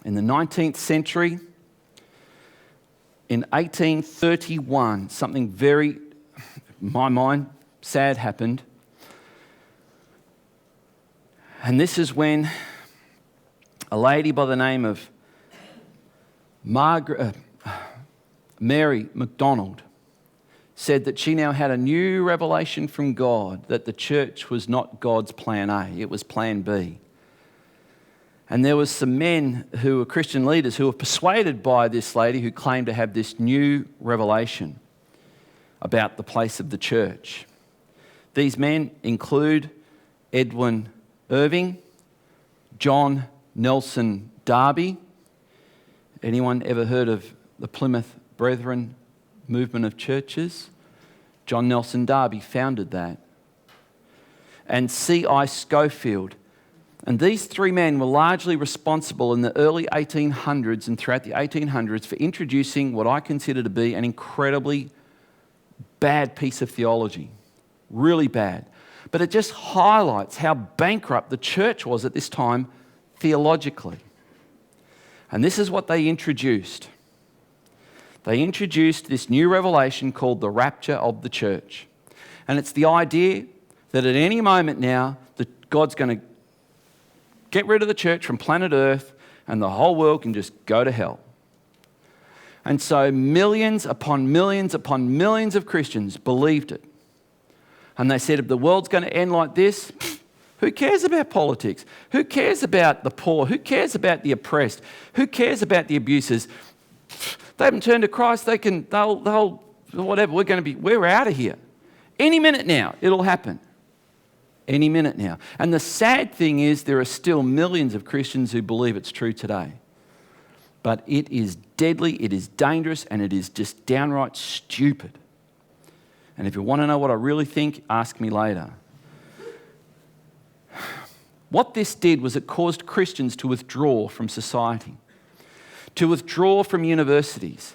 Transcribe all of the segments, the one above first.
In the 19th century, in 1831, something very, in my mind, sad happened. And this is when a lady by the name of Mary MacDonald said that she now had a new revelation from God that the church was not God's plan A, it was plan B. And there was some men who were Christian leaders who were persuaded by this lady who claimed to have this new revelation about the place of the church. These men include Edwin Irving, John Nelson Darby. Anyone ever heard of the Plymouth Brethren movement of churches? John Nelson Darby founded that. And C.I. Schofield. And these three men were largely responsible in the early 1800s and throughout the 1800s for introducing what I consider to be an incredibly bad piece of theology. Really bad. But it just highlights how bankrupt the church was at this time theologically. And this is what they introduced. They introduced this new revelation called the rapture of the church. And it's the idea that at any moment now, that God's going to get rid of the church from planet Earth and the whole world can just go to hell. And so millions upon millions upon millions of Christians believed it. And they said, if the world's going to end like this, who cares about politics? Who cares about the poor? Who cares about the oppressed? Who cares about the abusers? They haven't turned to Christ. They'll whatever. We're out of here. Any minute now, it'll happen. Any minute now. And the sad thing is, there are still millions of Christians who believe it's true today. But it is deadly, it is dangerous, and it is just downright stupid. And if you want to know what I really think, ask me later. What this did was it caused Christians to withdraw from society, to withdraw from universities.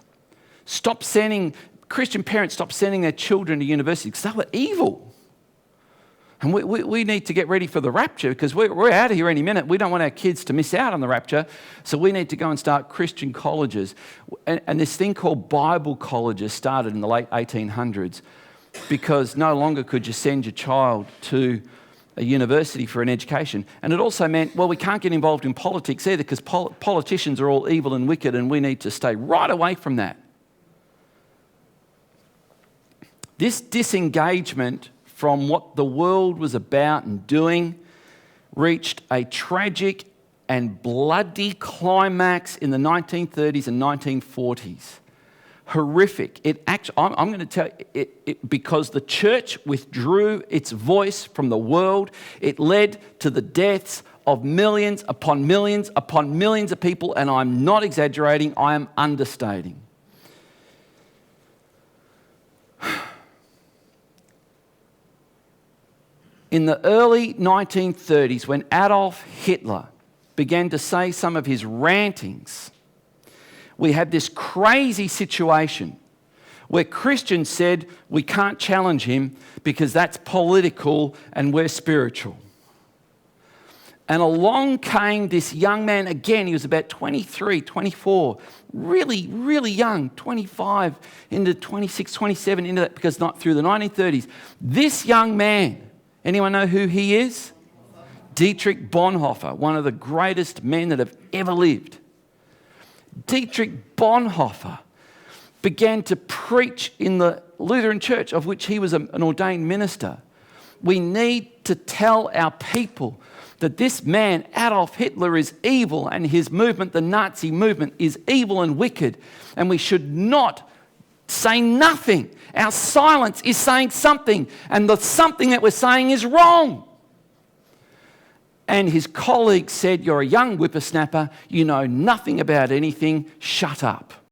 Christian parents stopped sending their children to university because they were evil. And we need to get ready for the rapture because we're out of here any minute. We don't want our kids to miss out on the rapture. So we need to go and start Christian colleges. And this thing called Bible colleges started in the late 1800s because no longer could you send your child to a university for an education. And it also meant, well, we can't get involved in politics either because politicians are all evil and wicked and we need to stay right away from that. This disengagement from what the world was about and doing reached a tragic and bloody climax in the 1930s and 1940s. Horrific. I'm going to tell you, because the church withdrew its voice from the world, it led to the deaths of millions upon millions upon millions of people, and I'm not exaggerating, I am understating. In the early 1930s, when Adolf Hitler began to say some of his rantings, we had this crazy situation where Christians said, we can't challenge him because that's political and we're spiritual. And along came this young man, again, he was about 23, 24, really, really young, 25 into 26, 27, into that, because not through the 1930s. This young man, anyone know who he is? Dietrich Bonhoeffer, one of the greatest men that have ever lived. Dietrich Bonhoeffer began to preach in the Lutheran Church, of which he was an ordained minister. We need to tell our people that this man, Adolf Hitler, is evil, and his movement, the Nazi movement, is evil and wicked, and we should not say nothing. Our silence is saying something, and the something that we're saying is wrong. And his colleagues said, you're a young whippersnapper, you know nothing about anything, shut up.